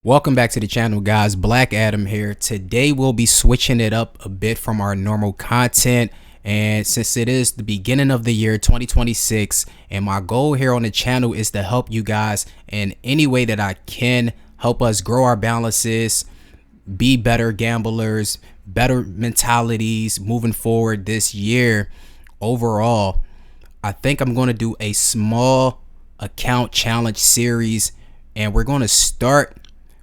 Welcome back to the channel, guys. Blackatom here. Today we'll be switching it up a bit from our normal content, and since it is the beginning of the year 2026, and my goal here on the channel is to help you guys in any way that I can, help us grow our balances, be better gamblers, better mentalities moving forward this year. Overall, I think I'm going to do a small account challenge series, and we're going to start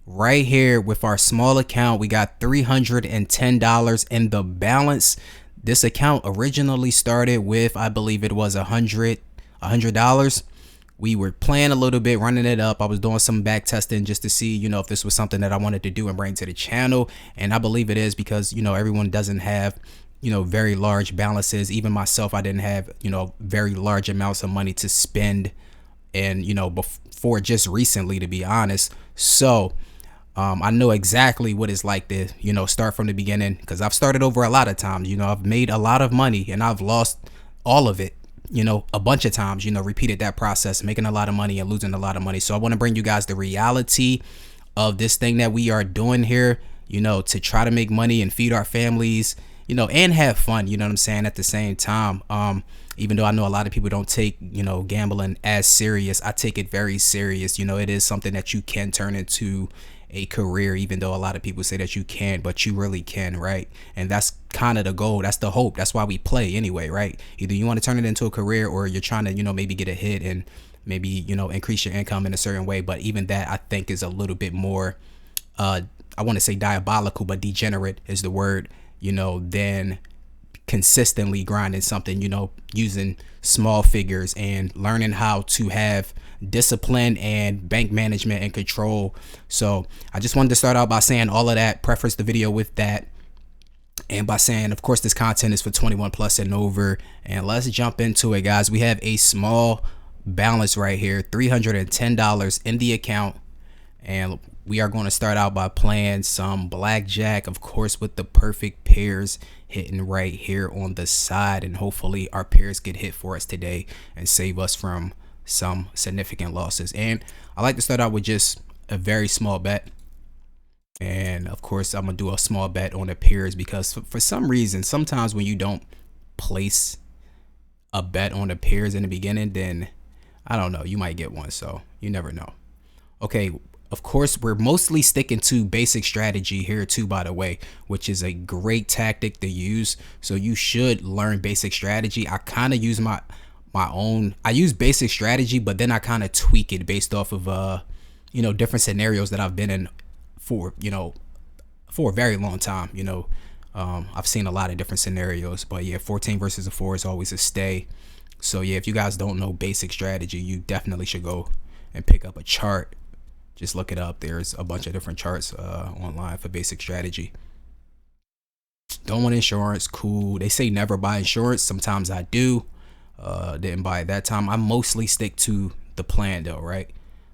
right here with our small account. We got $310 in the balance. This account originally started with, I believe it was $100. We were playing a little bit, running it up. I was doing some back testing just to see, if this was something that I wanted to do and bring to the channel. And I believe it is, because, everyone doesn't have, very large balances. Even myself, I didn't have, very large amounts of money to spend, and, before just recently, to be honest. So I know exactly what it's like to, start from the beginning, because I've started over a lot of times. I've made a lot of money and I've lost all of it, a bunch of times, repeated that process, making a lot of money and losing a lot of money. So I want to bring you guys the reality of this thing that we are doing here, to try to make money and feed our families, and have fun, what I'm saying, at the same time. Even though I know a lot of people don't take, gambling as serious, I take it very serious. It is something that you can turn into a career, even though a lot of people say that you can't, but you really can, right? And that's kind of the goal. That's the hope. That's why we play anyway, right? Either you want to turn it into a career, or you're trying to, maybe get a hit and maybe, increase your income in a certain way. But even that, I think, is a little bit more, I want to say diabolical, but degenerate is the word, than consistently grinding something, using small figures and learning how to have discipline and bank management and control. So I just wanted to start out by saying all of that, preface the video with that, and by saying, of course, this content is for 21 plus and over. And let's jump into it, guys. We have a small balance right here, $310 in the account, and we are going to start out by playing some blackjack, of course, with the perfect pairs hitting right here on the side. And hopefully our pairs get hit for us today and save us from some significant losses. And I like to start out with just a very small bet. And of course, I'm going to do a small bet on the pairs, because for some reason, sometimes when you don't place a bet on the pairs in the beginning, then I don't know, you might get one. So you never know. Okay. Of course, we're mostly sticking to basic strategy here too, by the way, which is a great tactic to use. So you should learn basic strategy. I kind of use my own. I use basic strategy, but then I kind of tweak it based off of different scenarios that I've been in for a very long time. I've seen a lot of different scenarios, but yeah, 14 versus a 4 is always a stay. So yeah, if you guys don't know basic strategy, you definitely should go and pick up a chart. Just look it up. There's a bunch of different charts online for basic strategy. Don't want insurance? Cool. They say never buy insurance. Sometimes I do. Didn't buy it that time. I mostly stick to the plan though, right?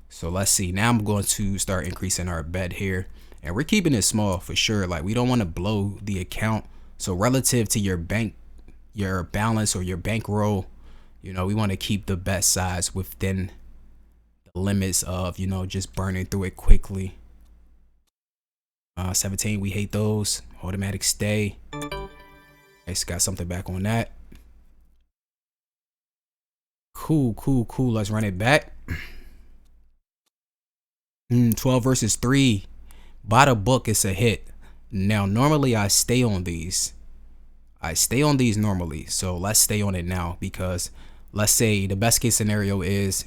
So let's see. Now I'm going to start increasing our bet here, and we're keeping it small for sure. Like, we don't want to blow the account. So relative to your balance or your bankroll, we want to keep the bet size within limits of just burning through it quickly. 17, we hate those. Automatic stay. It's got something back on that. Cool. Let's run it back. 12 versus 3. By the book, it's a hit. Now normally I stay on these normally, so let's stay on it now, because let's say the best case scenario is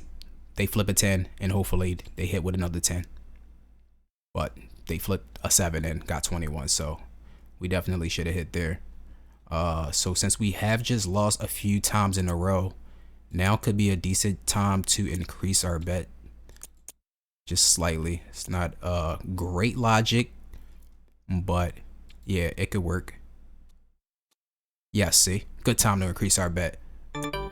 they flip a 10 and hopefully they hit with another 10, but they flipped a 7 and got 21, so we definitely should have hit there. So since we have just lost a few times in a row, now could be a decent time to increase our bet just slightly. It's not great logic, but yeah, it could work. Yes, see, good time to increase our bet.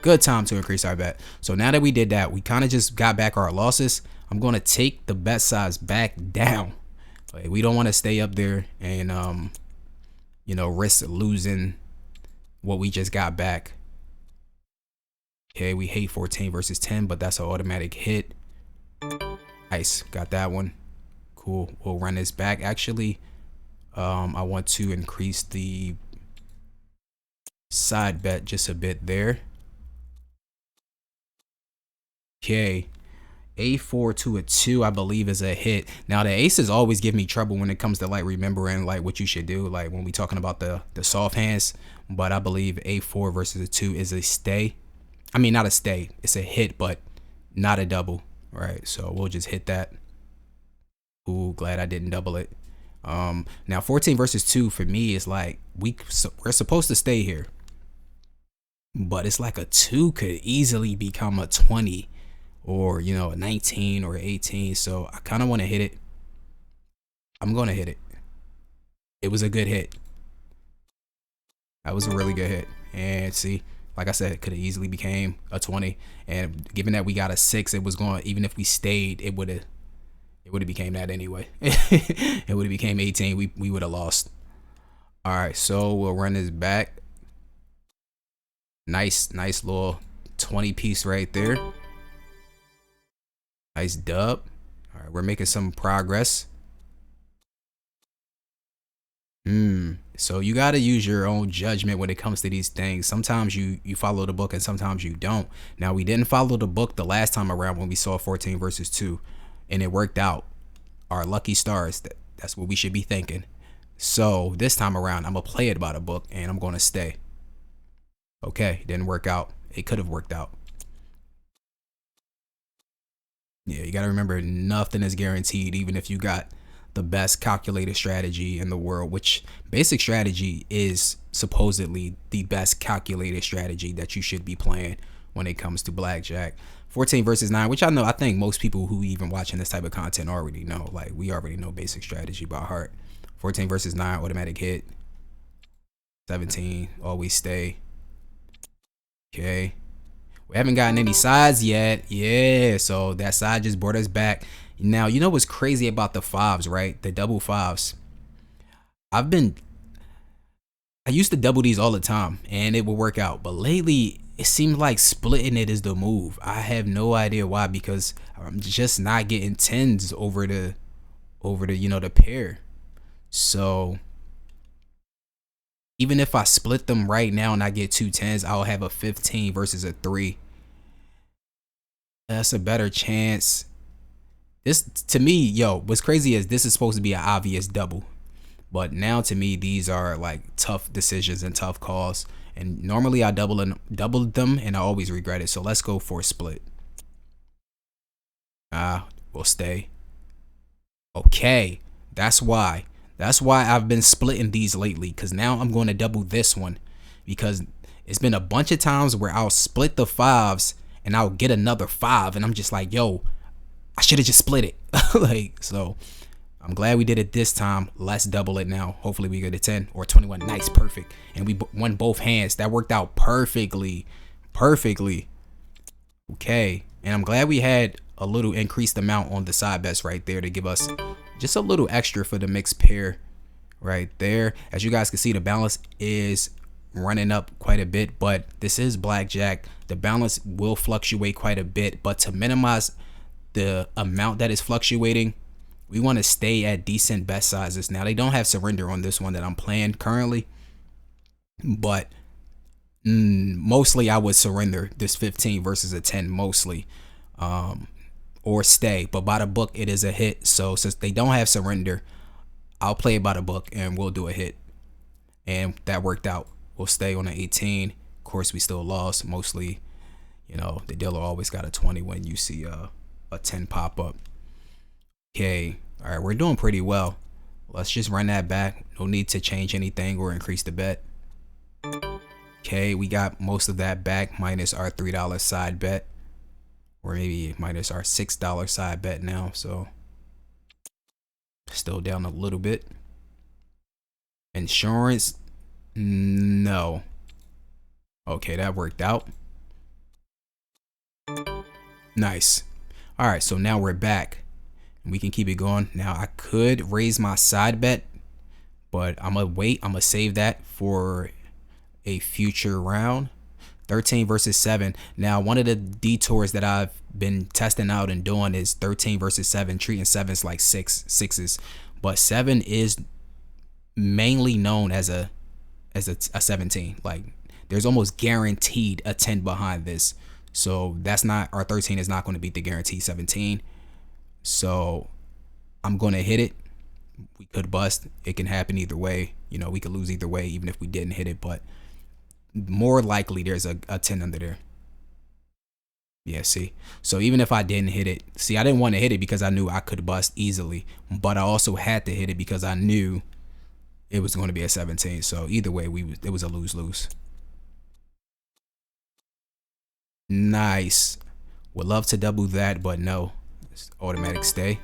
Good time to increase our bet. So now that we did that, we kind of just got back our losses. I'm going to take the bet size back down. Like, we don't want to stay up there and risk losing what we just got back. Okay, we hate 14 versus 10, but that's an automatic hit. Nice, got that one. Cool. We'll run this back. Actually, I want to increase the side bet just a bit there. Okay. A4 to a 2, I believe, is a hit. Now the aces always give me trouble when it comes to like remembering like what you should do, like when we talking about the soft hands. But I believe A4 versus a 2 is a stay. I mean, not a stay, it's a hit, but not a double. Right, so we'll just hit that. Ooh, glad I didn't double it. Now 14 versus 2 for me is like we're supposed to stay here, but it's like a 2 could easily become a 20. Or, you know, a 19 or 18. So I kind of want to hit it. I'm going to hit it. It was a good hit. That was a really good hit. And see, like I said, it could have easily became a 20. And given that we got a 6, it was going, even if we stayed, it would have became that anyway. It would have became 18. We would have lost. All right, so we'll run this back. Nice little 20 piece right there. Nice dub. All right, we're making some progress. So you got to use your own judgment when it comes to these things. Sometimes you follow the book and sometimes you don't. Now, we didn't follow the book the last time around when we saw 14 versus 2, and it worked out. Our lucky stars. That's what we should be thinking. So this time around, I'm going to play it by the book and I'm going to stay. Okay, didn't work out. It could have worked out. Yeah, you got to remember, nothing is guaranteed, even if you got the best calculated strategy in the world, which basic strategy is supposedly the best calculated strategy that you should be playing when it comes to blackjack. 14 versus 9, which I think most people who even watching this type of content already know. Like, we already know basic strategy by heart. 14 versus 9, automatic hit. 17, always stay. Okay. We haven't gotten any sides yet. Yeah, so that side just brought us back. Now, you know what's crazy about the 5s, right? The double 5s. I used to double these all the time and it would work out. But lately, it seems like splitting it is the move. I have no idea why, because I'm just not getting 10s over the you know, the pair. So even if I split them right now and I get 2 10s, I'll have a 15 versus a 3. That's a better chance. This, to me, yo, what's crazy is this is supposed to be an obvious double. But now to me, these are like tough decisions and tough calls. And normally I doubled them and I always regret it. So let's go for a split. We'll stay. Okay, that's why. That's why I've been splitting these lately, because now I'm going to double this one, because it's been a bunch of times where I'll split the 5s and I'll get another 5 and I'm just like, yo, I should have just split it. Like, so I'm glad we did it this time. Let's double it now. Hopefully we get a 10 or 21. Nice, perfect. And we won both hands. That worked out perfectly. Okay, and I'm glad we had a little increased amount on the side bets right there to give us just a little extra for the mixed pair right there. As you guys can see, the balance is running up quite a bit, but this is blackjack. The balance will fluctuate quite a bit, but to minimize the amount that is fluctuating, we want to stay at decent bet sizes. Now, they don't have surrender on this one that I'm playing currently, but mostly I would surrender this 15 versus a 10 mostly, or stay. But by the book, it is a hit. So since they don't have surrender, I'll play it by the book and we'll do a hit. And that worked out. We'll stay on an 18. Of course, we still lost. Mostly, you know, the dealer always got a 20 when you see a 10 pop up. Okay, all right, we're doing pretty well. Let's just run that back. No need to change anything or increase the bet. Okay, we got most of that back minus our $3 side bet, or maybe minus our $6 side bet now. So still down a little bit. Insurance, no. Okay, that worked out. Nice. All right, so now we're back. We can keep it going. Now I could raise my side bet, but I'm gonna wait. I'm gonna save that for a future round 13 versus 7. Now, one of the detours that I've been testing out and doing is 13 versus 7, treating 7s like sixes. But 7 is mainly known as a 17. Like, there's almost guaranteed a 10 behind this. So that's not, our 13 is not going to beat the guaranteed 17. So I'm going to hit it. We could bust. It can happen either way. You know, we could lose either way, even if we didn't hit it. But more likely there's a 10 under there. Yeah, see. So even if I didn't hit it, see, I didn't want to hit it because I knew I could bust easily. But I also had to hit it because I knew it was going to be a 17. So either way, it was a lose-lose. Nice. Would love to double that, but no. It's automatic stay.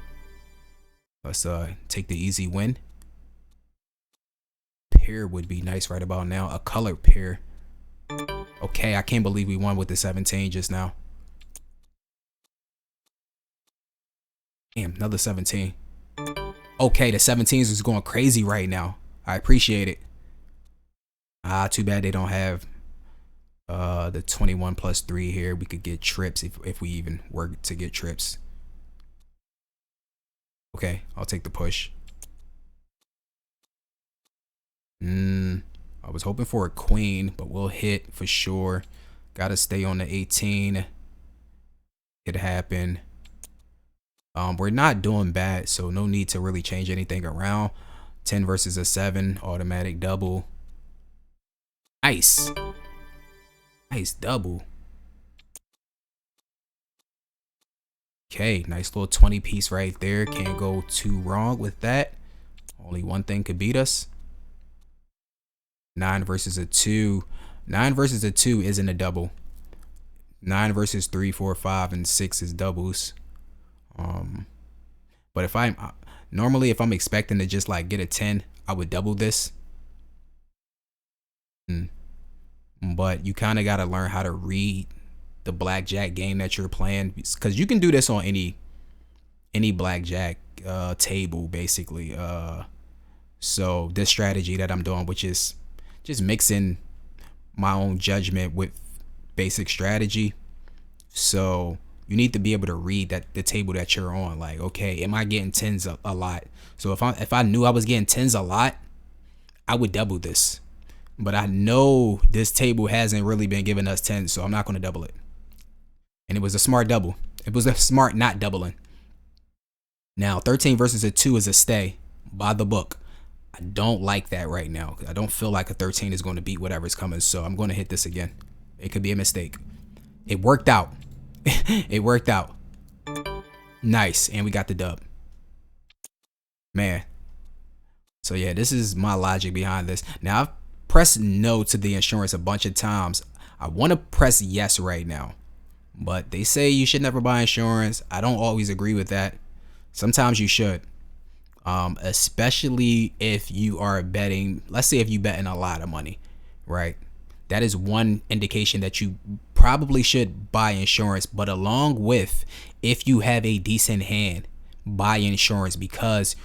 Let's take the easy win. Pair would be nice right about now. A colored pair. Okay, I can't believe we won with the 17 just now. Damn, another 17. Okay, the 17s is going crazy right now. I appreciate it. Too bad they don't have the 21 plus 3 here. We could get trips if we even work to get trips. Okay, I'll take the push. I was hoping for a queen, but we'll hit for sure. Gotta stay on the 18. It happened. We're not doing bad, so no need to really change anything around. 10 versus a 7, automatic double. Nice. Nice double. Okay, nice little 20 piece right there. Can't go too wrong with that. Only one thing could beat us. 9 versus a 2. 9 versus a 2 isn't a double. 9 versus 3, 4, 5, and 6 is doubles. But if I'm normally, if I'm expecting to just like get a 10, I would double this. But you kind of got to learn how to read the blackjack game that you're playing, because you can do this on any blackjack table basically. So this strategy that I'm doing, which is just mixing my own judgment with basic strategy. So you need to be able to read that the table that you're on. Like, okay, am I getting 10s a lot? So if I knew I was getting 10s a lot, I would double this. But I know this table hasn't really been giving us 10s, so I'm not going to double it. And it was a smart double. It was a smart not doubling. Now, 13 versus a 2 is a stay by the book. I don't like that right now. I don't feel like a 13 is going to beat whatever's coming, so I'm going to hit this again. It could be a mistake. It worked out. It worked out. Nice. And we got the dub. Man. So yeah, this is my logic behind this. Now, I've pressed no to the insurance a bunch of times. I want to press yes right now. But they say you should never buy insurance. I don't always agree with that. Sometimes you should. Especially if you are betting. Let's say if you betting a lot of money, right? That is one indication that you probably should buy insurance. But along with, if you have a decent hand, buy insurance, because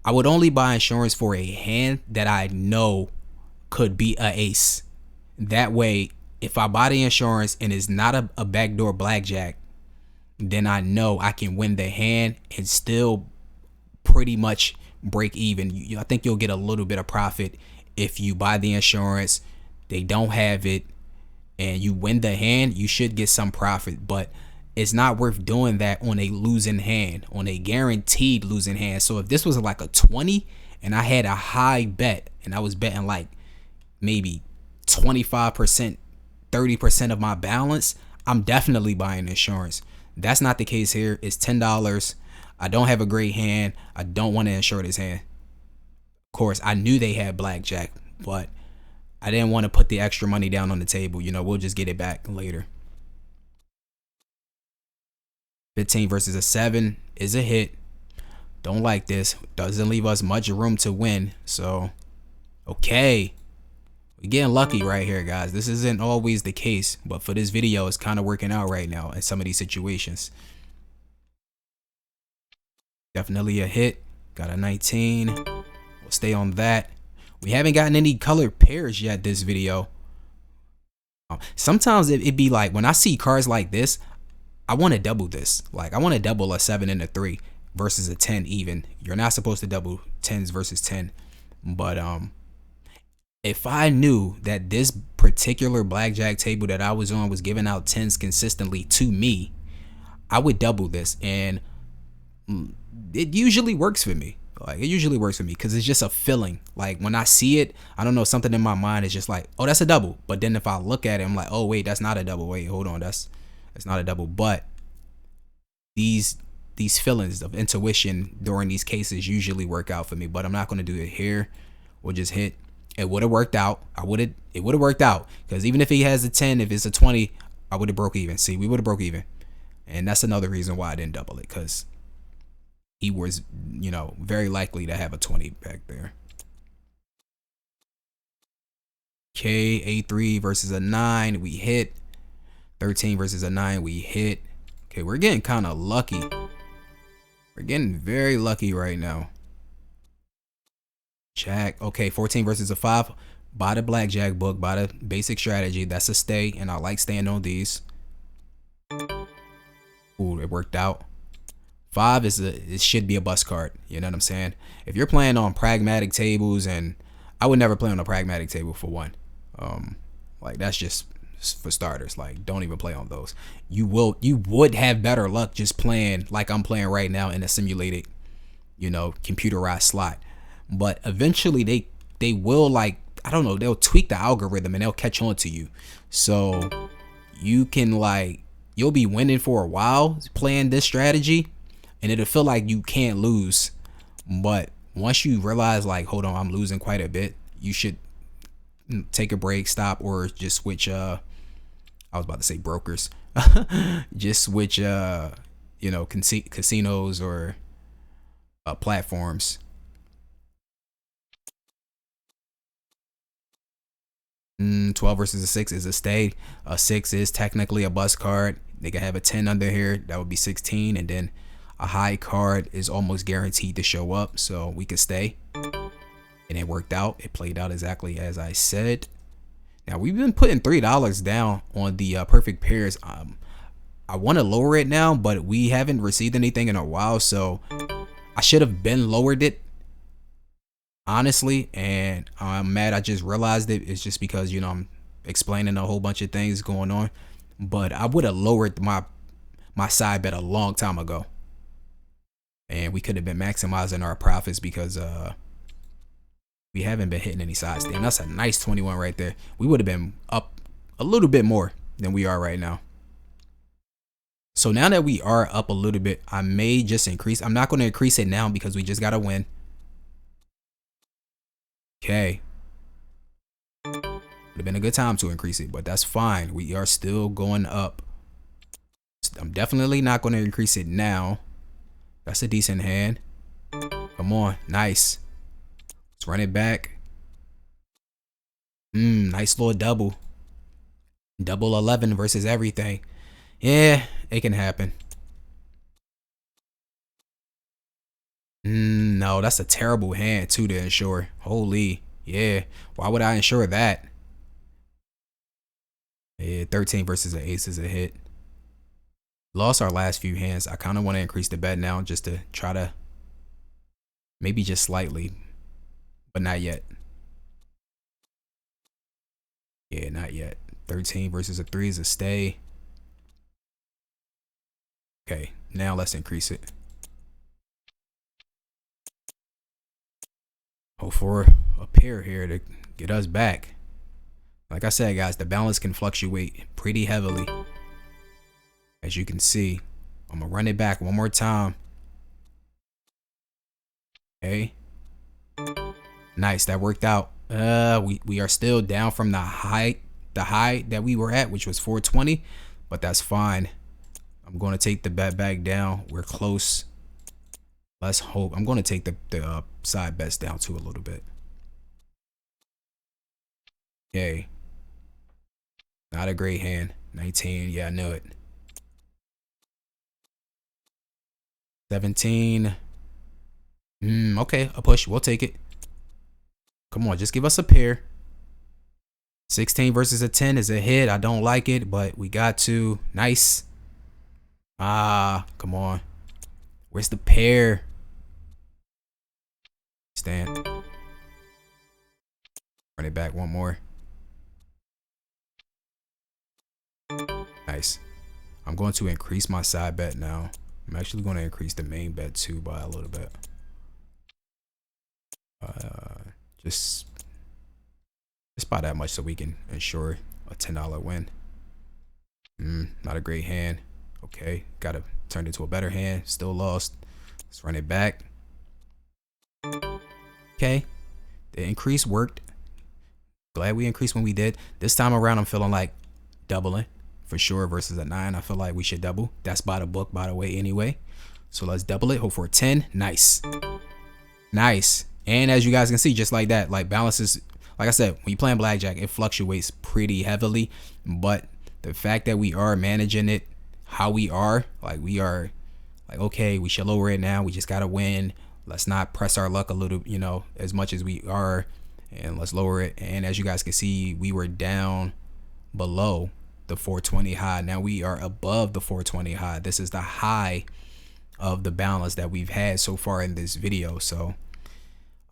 I would only buy insurance for a hand that I know could be a ace. That way, if I buy the insurance and it's not a backdoor blackjack, then I know I can win the hand and still pretty much break even. I think you'll get a little bit of profit if you buy the insurance, they don't have it, and you win the hand. You should get some profit, but it's not worth doing that on a losing hand, on a guaranteed losing hand. So if this was like a 20 and I had a high bet and I was betting like maybe 25%, 30% of my balance, I'm definitely buying insurance. That's not the case here. It's $10. I don't have a great hand. I don't want to insure this hand. Of course, I knew they had blackjack, but I didn't want to put the extra money down on the table. You know, we'll just get it back later. 15 versus a 7 is a hit. Don't like this. Doesn't leave us much room to win. So, okay. We're getting lucky right here, guys. This isn't always the case, but for this video, it's kind of working out right now in some of these situations. Definitely a hit. Got a 19. We'll stay on that. We haven't gotten any colored pairs yet this video. Sometimes it be like when I see cards like this, I want to double this. Like I want to double a 7 and a 3 versus a 10 even. You're not supposed to double 10s versus 10. But if I knew that this particular blackjack table that I was on was giving out 10s consistently to me, I would double this, and it usually works for me. Like it usually works for me because it's just a feeling. Like when I see it, I don't know, something in my mind is just like, oh, that's a double. But then if I look at it, I'm like, oh wait, that's not a double. Wait, hold on, that's not a double. But these feelings of intuition during these cases usually work out for me. But I'm not gonna do it here. We'll just hit. It would have worked out. It would have worked out because even if he has a 10, if it's a 20, I would have broke even. See, we would have broke even, and that's another reason why I didn't double it, because he was, very likely to have a 20 back there. Okay, A3 versus a 9, we hit. 13 versus a 9, we hit. Okay, we're getting kind of lucky. We're getting very lucky right now. Jack. Okay, 14 versus a 5. Buy the blackjack book, buy the basic strategy. That's a stay, and I like staying on these. Ooh, it worked out. 5 it should be a bust card. You know what I'm saying? If you're playing on pragmatic tables, and I would never play on a pragmatic table for one. Like that's just for starters. Like don't even play on those. You would have better luck just playing like I'm playing right now in a simulated, computerized slot. But eventually they will, like, I don't know, they'll tweak the algorithm and they'll catch on to you. So you can, like, you'll be winning for a while playing this strategy, and it'll feel like you can't lose. But once you realize, like, hold on, I'm losing quite a bit, you should take a break, stop, or just switch. I was about to say brokers. Just switch, casinos or platforms. 12 versus a 6 is a stay. A 6 is technically a bust card. They can have a 10 under here. That would be 16. And then a high card is almost guaranteed to show up. So we could stay. And it worked out. It played out exactly as I said. Now we've been putting $3 down on the perfect pairs. I want to lower it now, but we haven't received anything in a while. So I should have been lowered it, honestly, and I'm mad I just realized it. It's just because I'm explaining a whole bunch of things going on, but I would have lowered my side bet a long time ago, and we could have been maximizing our profits because we haven't been hitting any sides. Damn, that's a nice 21 right there. We would have been up a little bit more than we are right now. So now that we are up a little bit, I may just increase. I'm not going to increase it now because we just got to win. Okay. Would have been a good time to increase it, but that's fine. We are still going up. I'm definitely not going to increase it now. That's a decent hand. Come on. Nice. Let's run it back. Nice little double. Double 11 versus everything. Yeah, it can happen. No, that's a terrible hand too to insure. Holy, yeah. Why would I insure that? Yeah, 13 versus an ace is a hit. Lost our last few hands. I kind of want to increase the bet now just to try to, maybe just slightly, but not yet. Yeah, not yet. 13 versus a 3 is a stay. Okay, now let's increase it. Hope for a pair here to get us back. Like I said, guys, the balance can fluctuate pretty heavily. As you can see, I'm gonna run it back one more time. Okay. Nice, that worked out. We are still down from the high that we were at, which was 420, but that's fine. I'm going to take the bet back down. We're close. Let's hope. I'm going to take the side bets down too a little bit. Okay. Not a great hand. 19. Yeah, I knew it. 17. Okay, a push. We'll take it. Come on, just give us a pair. 16 versus a 10 is a hit. I don't like it, but we got to. Nice. Ah, come on. Where's the pair? Stand. Run it back one more. Nice. I'm going to increase my side bet now. I'm actually going to increase the main bet too by a little bit. Just by that much so we can ensure a $10 win. Not a great hand. Okay, gotta turn it into a better hand. Still lost. Let's run it back. Okay, the increase worked. Glad we increased when we did. This time around, I'm feeling like doubling for sure versus a 9. I feel like we should double. That's by the book, by the way, anyway. So let's double it. Hope for a 10. Nice. Nice. And as you guys can see, just like that, like balances, like I said, when you playing blackjack, it fluctuates pretty heavily. But the fact that we are managing it how we are, like we are like, okay, we should lower it now. We just got to win. Let's not press our luck a little, you know, as much as we are. And let's lower it. And as you guys can see, we were down below the 420 high. Now we are above the 420 high. This is the high of the balance that we've had so far in this video. So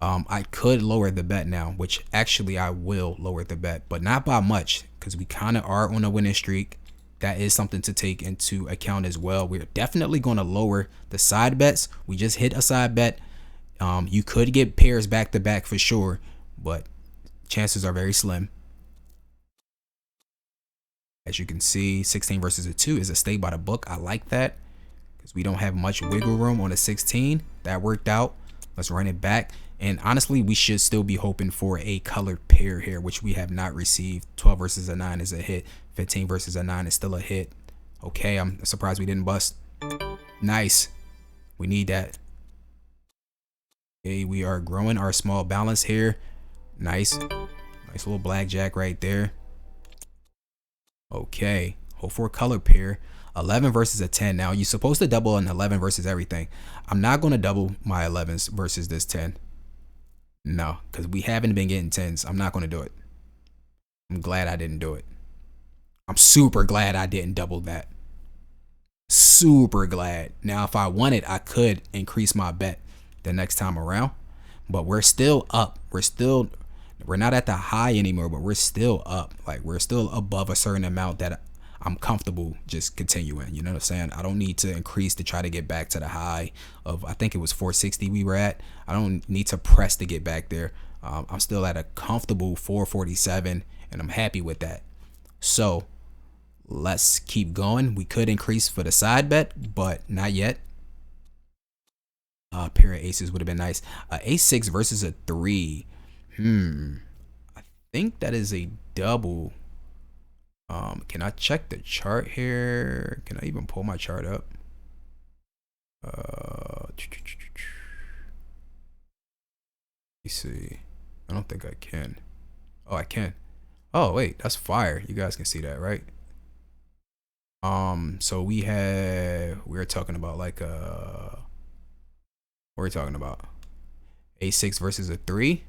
I could lower the bet now, which actually I will lower the bet, but not by much because we kind of are on a winning streak. That is something to take into account as well. We're definitely going to lower the side bets. We just hit a side bet. You could get pairs back to back for sure, but chances are very slim. As you can see, 16 versus a 2 is a stay by the book. I like that because we don't have much wiggle room on a 16. That worked out. Let's run it back. And honestly, we should still be hoping for a colored pair here, which we have not received. 12 versus a 9 is a hit. 15 versus a 9 is still a hit. Okay, I'm surprised we didn't bust. Nice. We need that. Okay, we are growing our small balance here. Nice. Nice little blackjack right there. Okay, hope for a color pair. 11 versus a 10. Now, you're supposed to double an 11 versus everything. I'm not going to double my 11s versus this 10. No, because we haven't been getting 10s. I'm not going to do it. I'm glad I didn't do it. I'm super glad I didn't double that. Super glad. Now, if I wanted, I could increase my bet the next time around. But we're still up. We're not at the high anymore, but we're still up. Like, we're still above a certain amount that I'm comfortable just continuing. You know what I'm saying? I don't need to increase to try to get back to the high of, I think it was 460 we were at. I don't need to press to get back there. I'm still at a comfortable 447 and I'm happy with that. So let's keep going. We could increase for the side bet, but not yet. A pair of aces would have been nice. A6 versus a 3. I think that is a double. Can I check the chart here? Can I even pull my chart up? Let me see. I don't think I can. Oh, I can. Oh, wait, that's fire. You guys can see that, right? So we're talking about like what are we talking about? A6 versus a 3.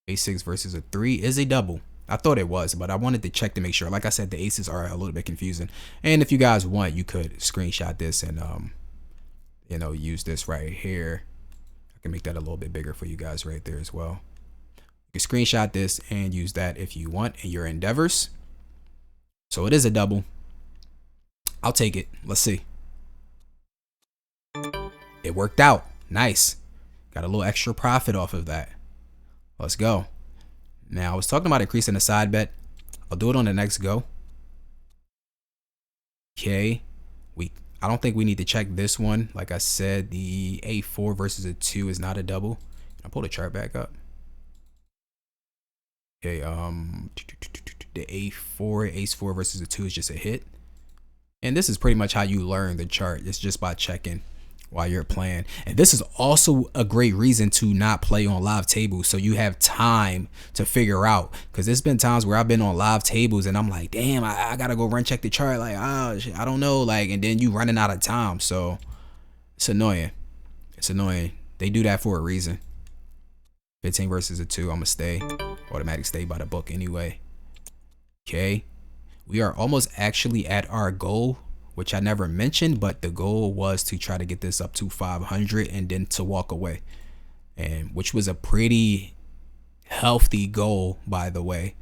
A6 versus a 3 is a double. I thought it was, but I wanted to check to make sure. Like I said, the aces are a little bit confusing. And if you guys want, you could screenshot this and you know, use this right here. I can make that a little bit bigger for you guys right there as well. You can screenshot this and use that if you want in your endeavors. So it is a double. I'll take it. Let's see. It worked out. Nice. Got a little extra profit off of that. Let's go. Now, I was talking about increasing the side bet. I'll do it on the next go. Okay. I don't think we need to check this one. Like I said, the A4 versus a 2 is not a double. I'll pull the chart back up. Okay, the A4, ace-4 versus a 2 is just a hit. And this is pretty much how you learn the chart. It's just by checking while you're playing. And this is also a great reason to not play on live tables, so you have time to figure out, because there's been times where I've been on live tables and I'm like, damn, I gotta go run check the chart, like, oh shit, I don't know, like, and then you running out of time. So it's annoying. It's annoying. They do that for a reason. 15 versus a 2, I'm gonna stay. Automatic stay by the book anyway. Okay. We are almost actually at our goal, which I never mentioned, but the goal was to try to get this up to 500 and then to walk away, and which was a pretty healthy goal, by the way.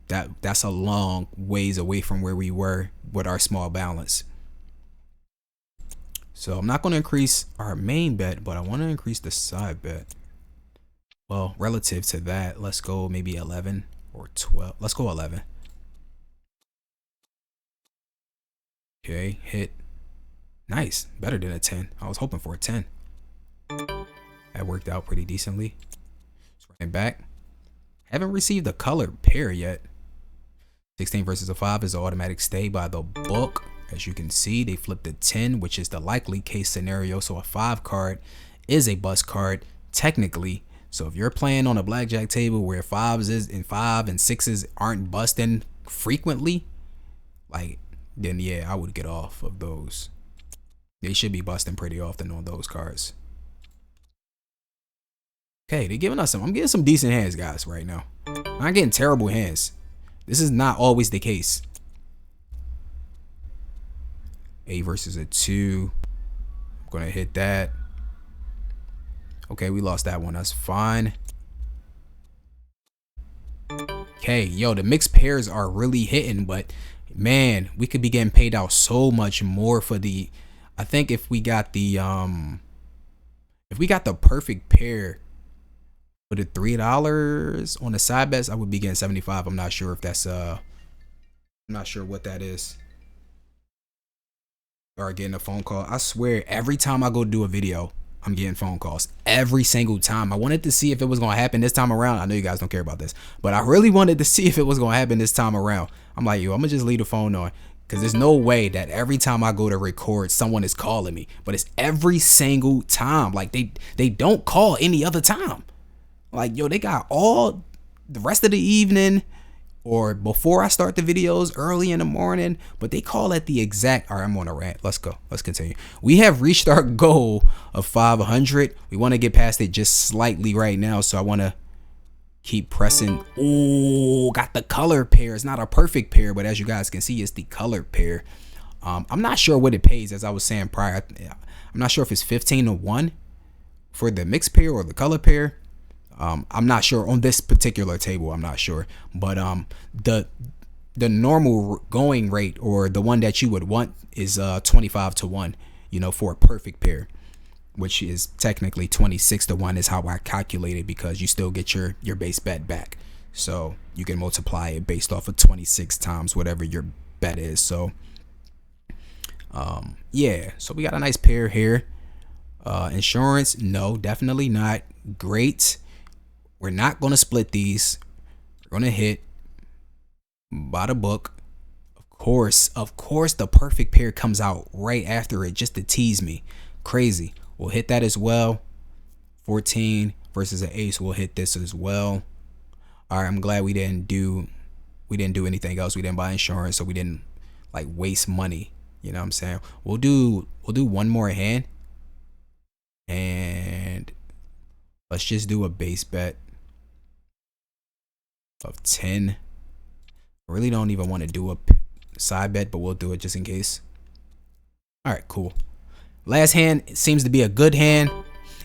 That's a long ways away from where we were with our small balance. So I'm not going to increase our main bet, but I want to increase the side bet. Well, relative to that, let's go maybe 11 or 12. Let's go 11. Okay, hit. Nice, better than a 10. I was hoping for a 10. That worked out pretty decently. Let's run it back. Haven't received a color pair yet. 16 versus a 5 is an automatic stay by the book. As you can see, they flipped a 10, which is the likely case scenario. So a 5 card is a bust card technically. So if you're playing on a blackjack table where 5s and 5 and 6s aren't busting frequently, like, then yeah, I would get off of those. They should be busting pretty often on those cards. Okay, they're giving us some. I'm getting some decent hands, guys, right now. I'm not getting terrible hands. This is not always the case. A versus a 2. I'm gonna hit that. Okay, we lost that one. That's fine. Okay, yo, the mixed pairs are really hitting, but man, we could be getting paid out so much more for the. I think if we got the perfect pair for the $3 on the side bets, I would be getting 75. I'm not sure if that's I'm not sure what that is. Or getting a phone call. I swear, every time I go do a video, I'm getting phone calls every single time. I wanted to see if it was going to happen this time around. I know you guys don't care about this, but I really wanted to see if it was going to happen this time around. I'm like, yo, I'm going to just leave the phone on, because there's no way that every time I go to record, someone is calling me. But it's every single time. Like, they don't call any other time. Like, yo, they got all the rest of the evening or before I start the videos early in the morning, but they call at the exact. All right, I'm on a rant. Let's go. Let's continue. We have reached our goal of 500. We want to get past it just slightly right now, so I want to keep pressing. Oh, got the color pair. It's not a perfect pair, but as you guys can see, it's the color pair. I'm not sure what it pays, as I was saying prior. I'm not sure if it's 15-1 for the mixed pair or the color pair. I'm not sure on this particular table. I'm not sure, but the normal going rate, or the one that you would want, is 25-1. You know, for a perfect pair, which is technically 26-1 is how I calculate it, because you still get your base bet back. So you can multiply it based off of 26 times whatever your bet is. So yeah, so we got a nice pair here. Insurance, no, definitely not. Great. We're not going to split these. We're going to hit by the book. Of course, the perfect pair comes out right after it, just to tease me. Crazy. We'll hit that as well. 14 versus an ace. We'll hit this as well. All right, I'm glad we didn't do anything else. We didn't buy insurance, so we didn't like waste money. You know what I'm saying? We'll do one more hand, and let's just do a base bet of 10. I really don't even want to do a side bet, but we'll do it just in case. All right, cool. Last hand seems to be a good hand,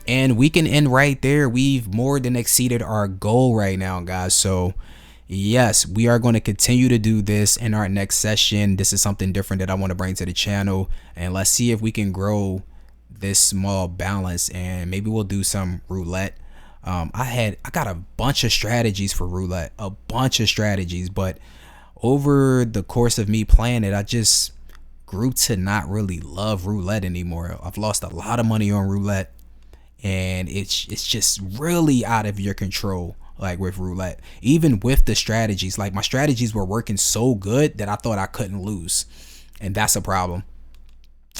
and we can end right there. We've more than exceeded our goal right now, guys. So yes, we are going to continue to do this in our next session. This is something different that I want to bring to the channel, and let's see if we can grow this small balance, and maybe we'll do some roulette. I got a bunch of strategies for roulette, but over the course of me playing it, I just grew to not really love roulette anymore. I've lost a lot of money on roulette, and it's just really out of your control. Like with roulette, even with the strategies, like my strategies were working so good that I thought I couldn't lose, and that's a problem.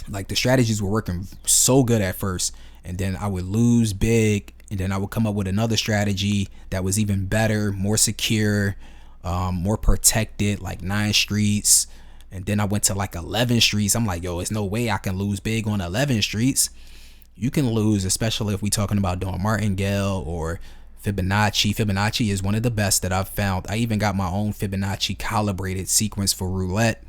Like the strategies were working so good at first, and then I would lose big, and then I would come up with another strategy that was even better, more secure, more protected, like 9 streets. And then I went to like 11 streets. I'm like, yo, there's no way I can lose big on 11 streets. You can lose, especially if we talking about doing martingale or Fibonacci is one of the best that I've found. I even got my own Fibonacci calibrated sequence for roulette,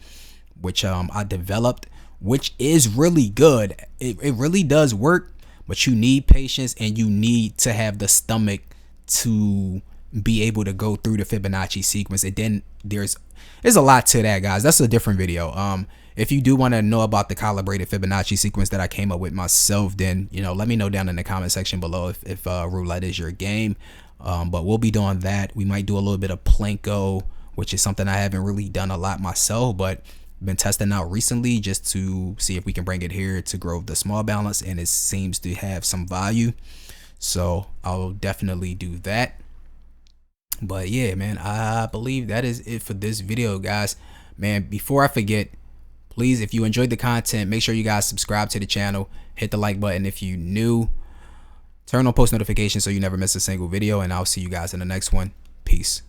which I developed, which is really good. It really does work, but you need patience and you need to have the stomach to be able to go through the Fibonacci sequence. And then there's a lot to that, guys. That's a different video. If you do want to know about the calibrated Fibonacci sequence that I came up with myself, then, you know, let me know down in the comment section below if roulette is your game. But we'll be doing that. We might do a little bit of Plinko, which is something I haven't really done a lot myself, but been testing out recently just to see if we can bring it here to grow the small balance, and it seems to have some value. So I'll definitely do that. But yeah, man, I believe that is it for this video, guys. Man, before I forget, please, if you enjoyed the content, make sure you guys subscribe to the channel, hit the like button if you new, turn on post notifications so you never miss a single video, and I'll see you guys in the next one. Peace.